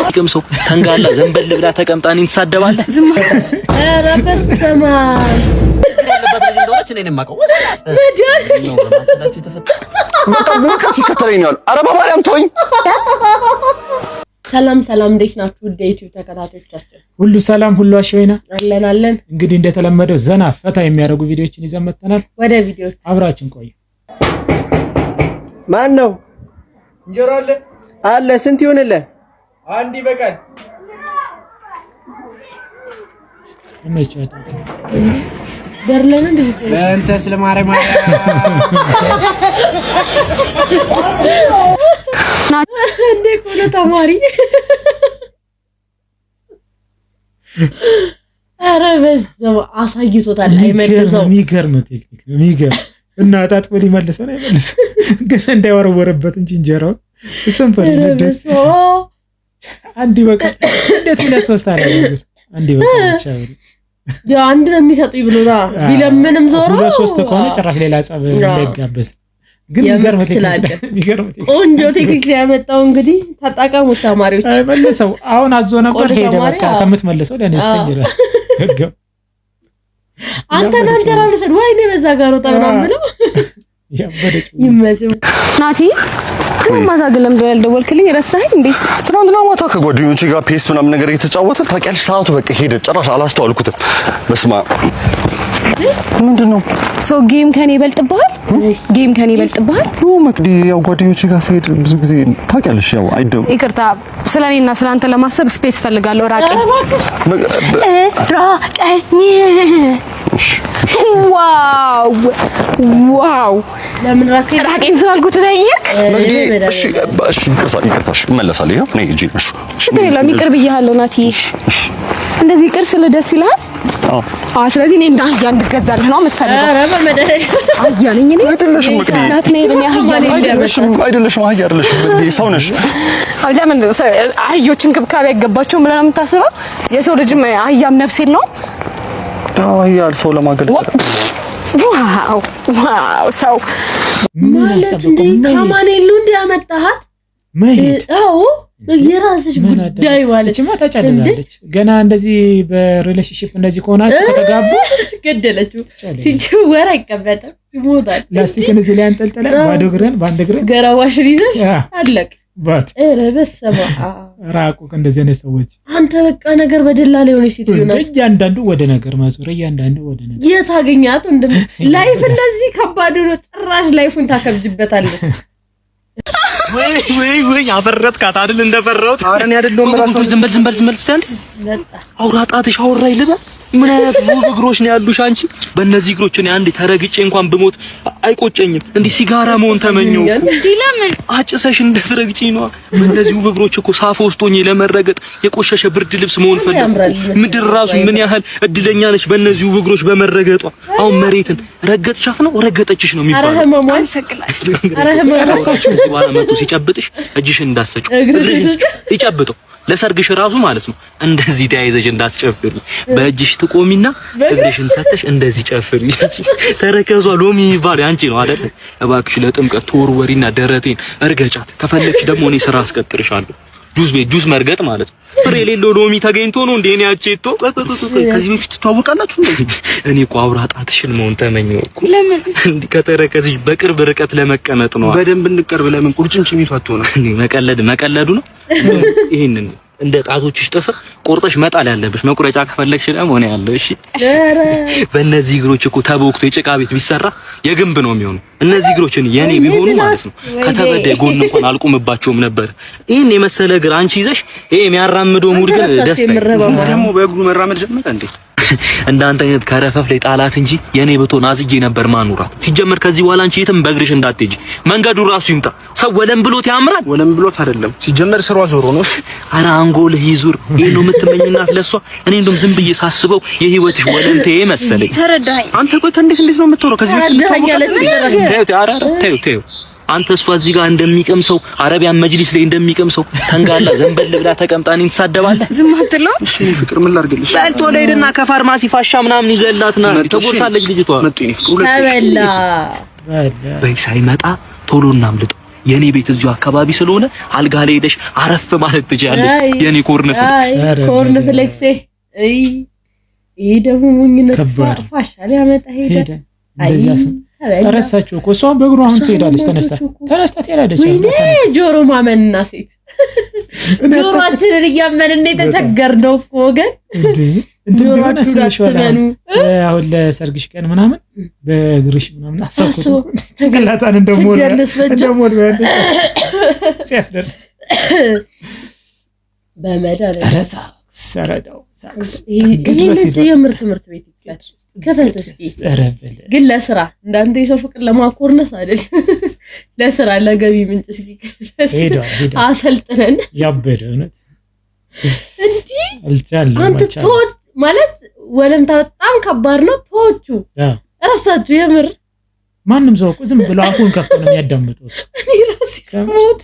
ይቀምሰው ተንጋላ ዘንበል ብላ ተቀምጣን እንሳደባለን ዝም ኧረ በስመ አብ እንደሆነች እኔንም ማቀው ምን ከተለኝ ነው ኧረ በማርያም ተወኝ ሰላም ሰላም እንዴት ናችሁ ውድ የዩቲዩብ ተከታታዮቻችን ሁሉ ሰላም ሁሉ አሽወይና አለን እንግዲህ እንደተለመደው ዘና ፈታ የሚያደርጉ ቪዲዮዎችን ይዘን መጥተናል ወደ ቪዲዮዎች አብራችን ቆዩ ማን ነው እንጀራ አለ ስንት ይሆንልህ አንድ ይበቃል እመጫታ ገርለን እንዴ ለአንተ ስለማረማ እንዴ ኮነ ተማሪ ኧረ በዛው አሳይቶታል አይመልሰው የሚገርም ቴክኒክ ነው የሚገርም እና አጣጥፎ ሊመልሰው ነው አይመልሰው ግን እንዳይወረወረበት እንጂ እንጀራው እሱም ፈርደስ አንድ ይበቃል እንዴት ሁለት ሶስት አለ አንድ ይበቃል ብቻ ያ አንድ ነው የሚሰጡኝ ብሎና ቢለምንም ዞሮ ሁለት ሶስት ከሆነ ጭራሽ ሌላ ጸብ እንዳይጋበዝ ግን የሚገርም ቆንጆ ቴክኒክ ያመጣው እንግዲህ ተጠቀሙት ተማሪዎች አይመልሰው አሁን አዞ ነበር ሄደ በቃ ከምትመልሰው ለኔ ስተኝራ ገገም አንተ ናንጀራ ልሰድ ወይኔ በዛ ጋር ወጣናም ብለው ያበደች ይመጭው ናቲ ማታ ገለም ደል ደወልክልኝ ረሳኸኝ እንዴ ትናንትና ማታ ከጓደኞቼ ጋር ፔስ ምናምን ነገር እየተጫወትን ታውቂያለሽ ሰዓቱ በቃ ሄደ ጭራሽ አላስተዋልኩትም በስማ ምንድነው ሶ ጌም ከኔ ይበልጥብሃል መቅዲ ያው ጓደኞቼ ጋር ስሄድ ብዙ ጊዜ ታውቂያለሽ ያው አይደው ይቅርታ ስለኔና ስላንተ ለማሰብ ስፔስ ፈልጋለሁ ራቀኝ ዋው ለምን ራቀኝ ስላልኩት ተጠየቅ እሺ ይቅርታሽ እመለሳለሁ ይሄ ነይ እጂ እሺ ሽትሬ ለሚቅር ብያለሁ ናቲ እንደዚህ ቅር ስለ ደስ ይላል ስለዚህ እኔ እንዳህያ እንድገዛልህ ነው የምትፈልገው ኧረ በመደረሻ አህያ ነኝ እኔ አይደለሽም መቅዲ አይደለሽም አህያ አይደለሽም ሰው ነሽ ለምን አህዮችን ክብካቤ አይገባቸውም ብለህ ነው የምታስበው የሰው ልጅም አህያም ነፍስ የለውም አህያ ሰው ለማገልገል ዋው ሰው ማለት እንዴ ከማኔሉ እንዲያመጣሃት መሄድ አዎ የራስሽ ጉዳይ ማለት እቺማ ታጫለላለች ገና እንደዚህ በሪሌሽንሺፕ እንደዚህ ከሆናችሁ ከተጋቡ ገደለችው ሲጀወር አይቀበጥም ይሞታል ላስቲክን እዚህ ላይ አንጠልጥላ ባዶ እግርን ባንድ እግርን ገራዋሽን ይዘሽ አለቅ ባት ኧረ በሰማ ራቁ እንደዚህ አይነት ሰዎች አንተ በቃ ነገር በደላላ የሆነ ሴት ይሆናል እያንዳንዱ ወደ ነገር ማዞር እያንዳንዱ ወደ ነገር የታገኛት እንደም ላይፍ እንደዚህ ከባድ ነው ጭራሽ ላይፉን ታከብጅበታለች ወይ አፈረጥካት አይደል እንደፈራሁት አረን አይደለም ራሱ ዝም በል ትንት አውራጣትሽ አወራይ ልበ ምን አይነት እግሮች ነው ያሉሽ አንቺ በእነዚህ እግሮች እኔ አንዴ ተረግጬ እንኳን ብሞት አይቆጨኝም እንዴ ሲጋራ መሆን ተመኘው ለምን አጭሰሽ እንደትረግጪኝ ነው በእነዚህ እግሮች እኮ ሳፎ ውስጥ ሆኜ ለመረገጥ የቆሸሸ ብርድ ልብስ መሆን ፈልግ ምድር ራሱ ምን ያህል እድለኛ ነች በእነዚህ እግሮች በመረገጧ አሁን መሬትን ረገጥሻት ነው ረገጠችሽ ነው የሚባለው አረህመማን አረህመማሳችሁ በኋላ መጥቶ ሲጨብጥሽ እጅሽን እንዳሰጩ ይጨብጠው ለሰርግሽ ራሱ ማለት ነው እንደዚህ ተያይዘሽ እንዳትጨፍሪ በእጅሽ ትቆሚና እግርሽን ሰተሽ እንደዚህ ጨፍሪ ተረከዟ ሎሚ ይባል አንቺ ነው አይደል እባክሽ ለጥምቀት ተወርወሪና ደረቴን እርገጫት ከፈለግሽ ደግሞ እኔ ስራ አስቀጥርሻለሁ ጁስ መርገጥ ማለት ነው ፍሬ የሌለው ሎሚ ተገኝቶ ነው እንዴ እኔ አቼቶ ከዚህ በፊት ተዋወቃላችሁ እኔ እኮ አውራጣትሽን መሆን ተመኘው እኮ ለምን እንዴ ከተረከዝሽ በቅርብ ርቀት ለመቀመጥ ነው በደንብ እንቀርብ ለምን ቁርጭምጭሚቱ አትሆነ መቀለዱ ነው ይሄንን እንደ ጣቶችሽ ጥፍር ቆርጠሽ መጣል ያለብሽ መቁረጫ ከፈለግሽ ደግሞ እኔ ያለው እሺ በእነዚህ እግሮች እኮ ተቦክቶ የጭቃ ቤት ቢሰራ የግንብ ነው የሚሆነው እነዚህ እግሮች የኔ ቢሆኑ ማለት ነው ከተበደ ጎን እንኳን አልቆምባቸውም ነበር ይሄን የመሰለ እግር አንቺ ይዘሽ ይሄ የሚያራምደው ሙድ ግን ደስ ደግሞ በእግሩ መራመድ ጀመረ እንዴ እንዳንተ አይነት ከረፈፍ ላይ ጣላት እንጂ የኔ ብትሆን አዝጌ ነበር ማኑራት ሲጀመር ከዚህ በኋላ አንቺ የትም በእግርሽ እንዳትሄጂ መንገዱ ራሱ ይምጣ ሰው ወለም ብሎት ያምራል ወለም ብሎት አይደለም ሲጀመር ስሯ ዞሮ ነው አረ አንጎልህ ይዙር ይሄ ነው የምትመኝናት ለሷ እኔ እንደውም ዝም ብዬ ሳስበው የህይወትሽ ወለምቴ መሰለኝ ተረዳኸኝ አንተ ቆይ እንዴት ነው የምትወረው ከዚህ በፊት ተይው አንተ እሷ እዚህ ጋር እንደሚቀምሰው አረቢያን መጅሊስ ላይ እንደሚቀምሰው ተንጋላ ዘንበል ብላ ተቀምጣን ትሳደባለህ ዝም አትለው እሺ ፍቅር ምን ላድርግልሽ በልቶ ለሄድና ከፋርማሲ ፋሻ ምናምን ይዘላትና ተጎርታለች ልጅቷ መጥቶ ፍቅሩ ተበላ በይ ሳይመጣ ቶሎ እናምልጥ የኔ ቤት እዚሁ አካባቢ ስለሆነ አልጋ ላይ ሄደሽ አረፍ ማለት ትችያለሽ። የኔ ኮርን ፍሌክስ ይሄ ደግሞ ሙኝነት ፋፋሽ ያመጣ ሄደ። እንደዚህ ረሳችሁ እኮ እሷን በእግሯ አሁን ትሄዳለች። ተነስታ ትሄዳለች። ወይኔ ጆሮ ማመንና ሴት ጆሮአችንን እያመንን የተቸገርነው እኮ ወገን እንትን ቢሆን አስበሽዋል። አሁን ለሰርግሽ ቀን ምናምን በእግርሽ ምናምን አሳኩት ጭንቅላታን እንደሞል ሲያስደርስ በመዳለ ሰረዳው ሳክስ የምርት ትምህርት ቤት ይላል ከፈት እስኪ ግን ለስራ እንዳንተ የሰው ፍቅር ለማኮርነስ አይደል ለስራ ለገቢ ምንጭ እስኪ ሄዳ አሰልጥነን ያበደ ነው እንዴ አልቻለም አንተ ተወት ማለት ወለምታ በጣም ከባድ ነው ተወቹ እራሳችሁ የምር ማንም ሰው ዝም ብሎ አፉን ከፍቶ ነው የሚያዳምጠው እኔ ራሴ ሰሞት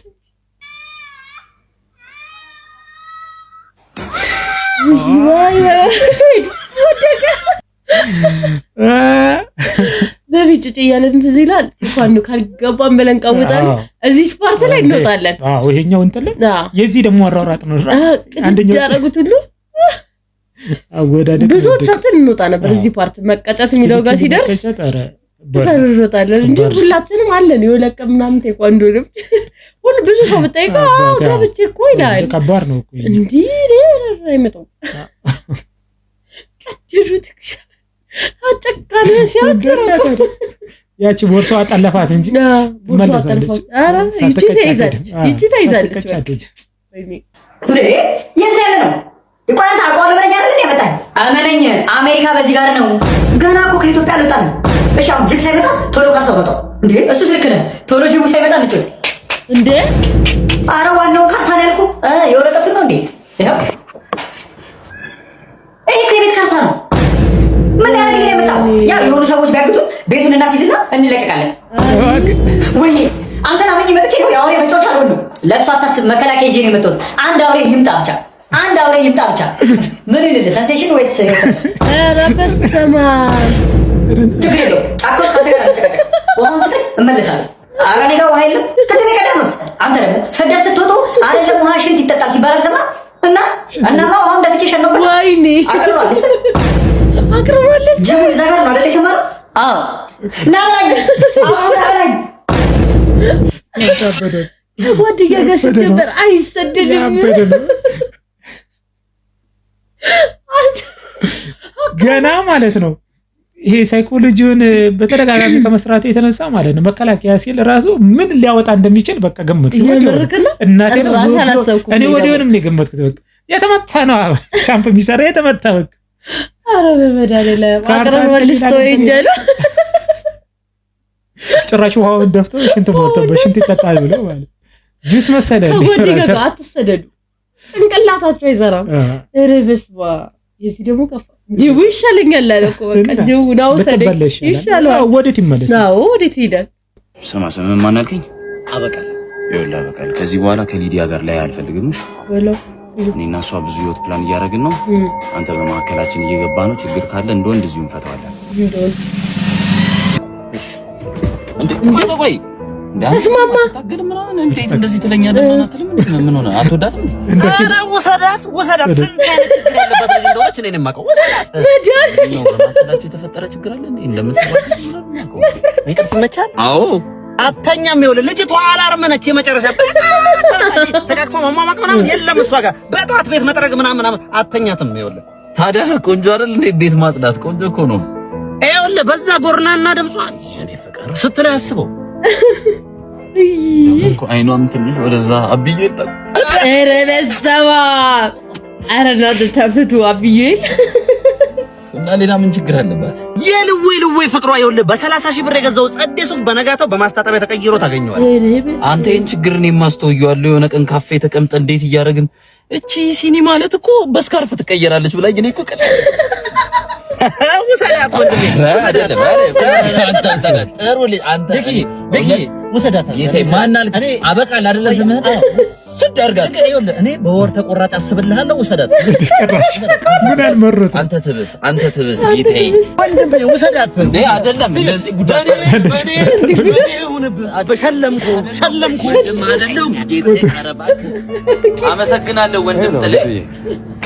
በፊት እያለን ትዝ ይላል እንኳን ካልገባን ብለን ቀውጣን እዚህ ፓርት ላይ እንወጣለን። ይሄኛው እንትን ላይ የዚህ ደግሞ አራራጥ ነው አንደኛው ያረጉት ሁሉ አወዳደቅ ብዙዎቻችን እንወጣ ነበር። እዚህ ፓርት መቀጨት የሚለው ጋር ሲደርስ ተተረሮታለን እንዴ ሁላችንም አለን የወለቀ ምናምን ቴኳንዶ ልብ ሁሉ ብዙ ሰው በጣይቃ ጋብቼ እኮ ይላል ከባድ ነው እኮ እንዴ አይመጣው ከድሩት አጨቃለ ሲያጥራ ያቺ ቦርሷ አጣለፋት እንጂ ተመለሰች። አረ ይቺ ተይዛለች ወይኔ የት ያለ ነው ይቆያታ አቋለ በረኛ አይደል ያመጣኝ አመነኝ አሜሪካ በዚህ ጋር ነው ገና እኮ ከኢትዮጵያ አልወጣም። እሺ አሁን ጅብ ሳይመጣ ቶሎ ካርታ ወጣው እንዴ እሱ ስልክ ነው ቶሎ ጅቡ ሳይመጣ እንጭት እንዴ አረ ዋናው ካርታ ነው ያልኩ የወረቀቱ ነው እንዴ ይሄ ከቤት ካርታ ነው ምን ያደርግ ነው የመጣው ያ የሆኑ ሰዎች ቢያግቱ ቤቱን እናስይዝና እንለቀቃለን ወይ አንተ ናመኝ መጥቼ ነው ያው የመጫወቻ አልሆነ ለሷ አታስብ መከላከያ ይዤ ነው የመጣሁት አንድ አውሬ ይምጣ ብቻ ምን ይልል ሴንሴሽን ወይስ ኧረ በስመ ችግር የለውም ጫኮስ ከተገራጨቀ ወሁን ስትይ እመለሳለሁ ኧረ እኔ ጋር ውሃ የለም ቅድም የቀደምነውስ አንተ ደግሞ ሰደስ ስትወጡ አይደለም ውሃ ሽንት ይጠጣል ሲባል አልሰማህም እናማ ውሃውን ደፍቼ ሸነውበት ወይኔ አቅርባለች ጀሙ እዛ ጋር ነው አይደል የሰማነው አዎ ናላኝ ጓደኛ ጋር ስትጀምር አይሰደድም ገና ማለት ነው። ይሄ ሳይኮሎጂውን በተደጋጋሚ ከመስራት የተነሳ ማለት ነው መከላከያ ሲል ራሱ ምን ሊያወጣ እንደሚችል በቃ ገመትኩ። እናቴ ነው እኔ ወዲያውንም ነው ገመትኩት። በቃ የተመታ ነው ሻምፕ የሚሰራ የተመታ በቃ አረ በመዳለ አቅርባለች ተወንጀሉ ጭራሽ ውሃውን ደፍቶ ሽንት ሞልቶበት ሽንት ይጠጣል ብሎ ማለት ጁስ መሰለኝ። ወዲጋ አትሰደዱ እንቅላታቸው አይሰራም። እርብስባ የዚህ ደግሞ ከፋ ጅቡ ይሻለኛል አለ እኮ በቃ ጅቡ ነው ሰደኝ ይሻላል። ወዴት ይመለስ? አዎ ወዴት ይሄዳል? ስማ ማን አልከኝ? አበቃል ይኸውልህ አበቃል። ከዚህ በኋላ ከሊዲያ ጋር ላይ አልፈልግም ብለው እኔና እሷ ብዙ ህይወት ፕላን እያደረግን ነው። አንተ በመካከላችን እየገባ ነው። ችግር ካለ እንደው እንደዚሁ እንፈታዋለን። እንዴ ቆይ እስማማ ታገል ምናምን እንዴት እንደዚህ ትለኛለህ? ምን አትልም? ምን ሆነ አትወዳትም? ኧረ ወሰዳት ስንት አይነት ችግር ያለባት ልጅ እንደሆነች እኔ ነኝ የማውቀው። ወሰዳት መዳላችሁ የተፈጠረ ችግር አለ እንዴ? እንደምትባለው እንቅልፍ መቻል? አዎ አተኛም ይኸውልህ ልጅቷ አላርም ነች። የመጨረሻ ተቃቅፎ ማማማቅ ምናምን የለም እሷ ጋር በጧት ቤት መጥረግ ምናምን አተኛትም። ይኸውልህ ታዲያ ቆንጆ አይደል እንዴ? ቤት ማጽዳት ቆንጆ እኮ ነው። ይኸውልህ በዛ ጎርናና ድምጿ የኔ ፍቅር ስትል ያስበው እኮ አይኗም ትንሽ ወደዛ አብዬ ይልጣ ኧረ በሰባ ኧረ ነው ተፍቱ አብዬ እና ሌላ ምን ችግር አለባት? የልዌ ፍቅሯ ይኸውልህ በ30,000 ብር የገዛው ጸዴ ሱፍ በነጋታው በማስታጠቢያ ተቀይሮ ታገኘዋለህ። አንተ ይሄን ችግር እኔ ማስተውየዋለሁ። የሆነ ቀን ካፌ ተቀምጠ እንዴት እያደረግን እቺ ሲኒ ማለት እኮ በስካርፍ ትቀየራለች ብላኝ እኔ እኮ ቀለ ወሰዳት ወንድሜ ወሰዳት ጥሩ ልጅ አንተ ቤኪ ወሰዳት ጌቴ ማን አልክ? አበቃል አይደለ ስምህ ወደድ አድርጋት። እኔ በወር ተቆራጭ አስብልሃለሁ ውሰዳት። ጭራሽ ምን አልመሩት። አንተ ትብስ ጌታዬ ወንድም ውሰዳት። እንዴ አይደለም ለዚህ ጉዳይ በሸለምኩ አይደለም ጌታዬ። ቀረባክ አመሰግናለሁ ወንድም ጥሌ።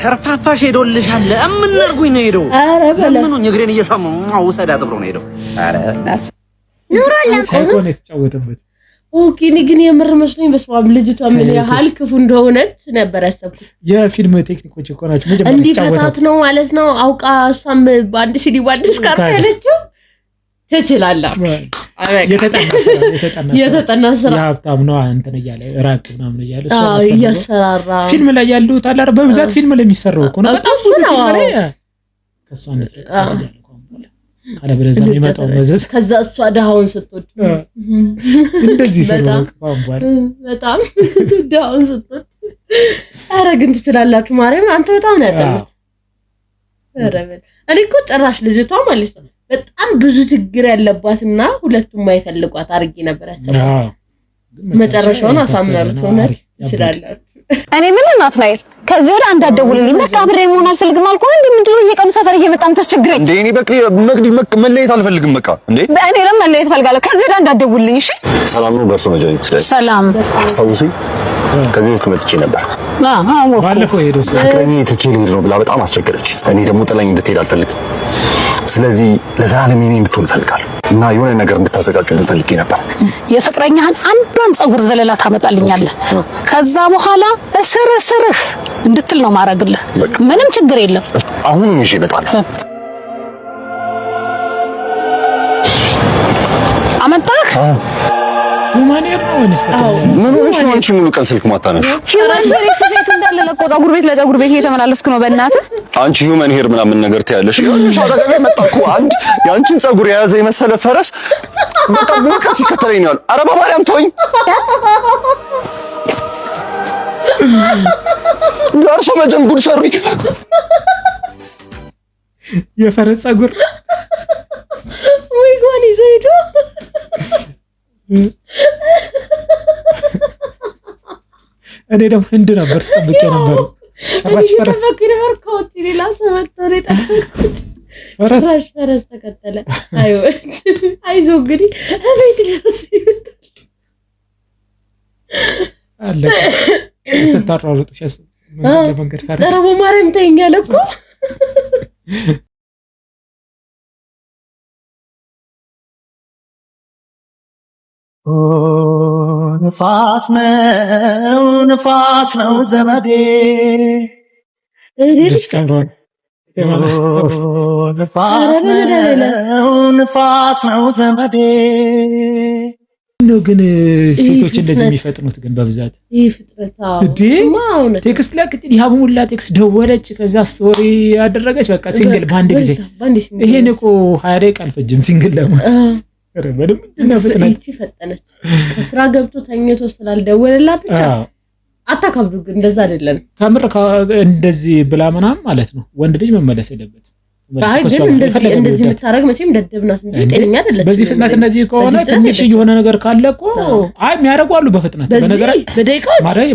ከርፋፋሽ ሄዶልሻል። እምንርጉኝ ነው ሄዶ ለምኑኝ እግሬን እየሻማ ውሰዳት ብሎ ነው ሄዶ። አረ ኑራላ ሳይኮን የተጫወተበት ኦኬ ግን የምር መስሎኝ በስማም ልጅቷ ምን ያህል ክፉ እንደሆነች ነበር ያሰብኩት። የፊልም ቴክኒኮች እኮ ናቸው መጀመሪያ እንዲፈታት ነው ማለት ነው። አውቃ እሷም በአንድ ሲዲ ባንድስ ካርታ ያለችው ትችላላችሁ። የተጠና ስራ የሀብታም ነው እንትን እያለ ራቅ ምናምን እያለ እሷ እያስፈራራ ፊልም ላይ ያሉት አላረ በብዛት ፊልም ላይ የሚሰራው እኮ ነው። በጣም ብዙ ፊልም ላይ ከሷነት ካለበለዚያ የሚመጣው መዘዝ ከዛ እሷ ደሃውን ስትወድ እንደዚህ ሰው በጣም ደሃውን ስትወድ። ኧረ ግን ትችላላችሁ። ማርያም አንተ በጣም ነው ያጠናት። ኧረ እኔ እኮ ጭራሽ ልጅቷ ማለት ነው በጣም ብዙ ችግር ያለባትና ሁለቱም ማይፈልጓት አድርጌ ነበር ያሰብኩት። መጨረሻውን አሳምናሉት። ሆነህ ትችላላችሁ። እኔ ምን እናት ናይል ከዚህ ወደ አንድ አደውልልኝ። በቃ አብሬ መሆን አልፈልግም አልኩህ እንዴ። ምንድነው እየቀኑ ሰፈር እየመጣም ተስቸግረኝ እንዴ? እኔ በቃ መለየት አልፈልግም። በቃ እንዴ እኔ ለምን መለየት ፈልጋለሁ? ከዚህ ወደ አንድ አደውልልኝ። እሺ ሰላም ነው። በእርሱ መጀመሪያ ሰላም አስታውሱኝ። ከዚህ በፊት መጥቼ ነበር። ባለፈው ሄዶ ፍቅረኛዬ ትቼ ልሄድ ነው ብላ በጣም አስቸገረች። እኔ ደግሞ ጥላኝ እንድትሄድ አልፈልግም። ስለዚህ ለዘላለም እኔ እንድትሆን እፈልጋለሁ እና የሆነ ነገር እንድታዘጋጁ እንፈልጌ ነበር። የፍቅረኛህን አንዷን ጸጉር ዘለላ ታመጣልኛለህ። ከዛ በኋላ እስርህ እንድትል ነው ማረግልህ። ምንም ችግር የለም። አሁን ይዤ እመጣለሁ። አመጣህ ሁማኔር ነው ምን ሆነሽ ነው አንቺ ሙሉ ቀን ስልክ ማታነሽ? ሁማኔር ስፌት እንዳለ ለቆ ጸጉር ቤት ለጸጉር ቤት እየተመላለስኩ ነው። በእናትህ አንቺ ሂውመን ሄር ምናምን ነገር ትያለሽ። ያንቺ አጠገቤ መጣኩ አንድ ያንቺን ጸጉር የያዘ የመሰለ ፈረስ በቃ ሙሉ ቀን ሲከተለኝ ነው። ኧረ በማርያም ተወኝ። ጋርሶ መጀም ጉድ ሰሩኝ። የፈረስ ጸጉር ወይ ጎን ይዞ ሄዶ እኔ ደግሞ ህንድ ነበር ስጠብቄ ነበር። ጭራሽ ፈረስ ፈረስ ተከተለ። አይዞ እንግዲህ እቤት ድረስ ይመጣል አለ ስታሯሩጥሽ መንገድ ፈረስ ኧረ በማርያም ተይኝ አለ እኮ። ንፋስ ነው ዘመዴ ንፋስ ነው ዘመዴ ነው። ግን ሴቶች እንደዚህ የሚፈጥኑት ግን በብዛት ይሄ ፍጥረታ ቴክስት ላክት ይሃቡላ ቴክስት ደወለች፣ ከዛ ስቶሪ ያደረገች በቃ ሲንግል በአንድ ጊዜ። ይሄን እኮ 20 ደቂቃ አልፈጅም ሲንግል ለማለት ረበደም እና ፍጥነች ፈጠነች። ከስራ ገብቶ ተኝቶ ስላልደወለላት ብቻ አታካብዱ። ግን እንደዛ አይደለም ከምር እንደዚህ ብላ ምናምን ማለት ነው። ወንድ ልጅ መመለስ የለበት። አይ ግን እንደዚህ የምታረግ መቼም ደደብናት እንጂ ጤነኛ አይደለች። በዚህ ፍጥነት እንደዚህ ከሆነ ትንሽ የሆነ ነገር ካለ እኮ አይ የሚያደርጉ አሉ በፍጥነት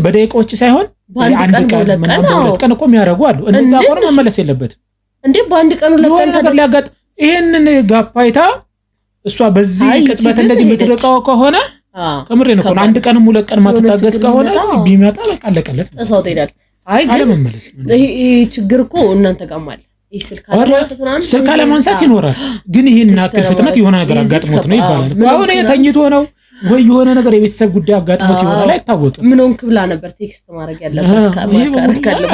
በደቂቃዎች ሳይሆን በአንድ ቀን በሁለት ቀን እኮ የሚያደርጉ አሉ። እንደዛ ከሆነ መመለስ የለበትም እንዴ። በአንድ ቀን ሁለት ቀን ነገር ሊያጋጥ ይሄንን ጋፓይታ እሷ በዚህ ቅጽበት እንደዚህ የምትደቃው ከሆነ ከምሬ ነው። አንድ ቀንም ሁለት ቀን ማትታገስ ከሆነ ቢመጣ በቃ አለቀለት ተሳውት ይላል። አይ ግን ይሄ ችግር እኮ እናንተ ጋር ማለት ይሄ ስልክ አለማንሳት ይኖራል። ግን ይሄን አክል ፍጥነት የሆነ ነገር አጋጥሞት ነው ይባላል። አሁን ተኝቶ ነው ወይ የሆነ ነገር የቤተሰብ ጉዳይ አጋጥሞት ይሆናል አይታወቅም። ምን ሆንክ ብላ ነበር ቴክስት ማድረግ ያለበት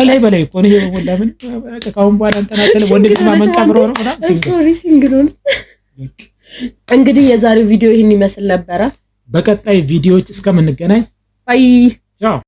ላይ በላይ እኮ ነው። ይሄ ለምን ተቃውም ባላ እንተናተለ ወንድ ልጅ ማመን ቀብሮ ነው እና ሶሪ ሲንግሉን እንግዲህ የዛሬው ቪዲዮ ይሄን ይመስል ነበረ። በቀጣይ ቪዲዮዎች እስከምንገናኝ ባይ። ቻው።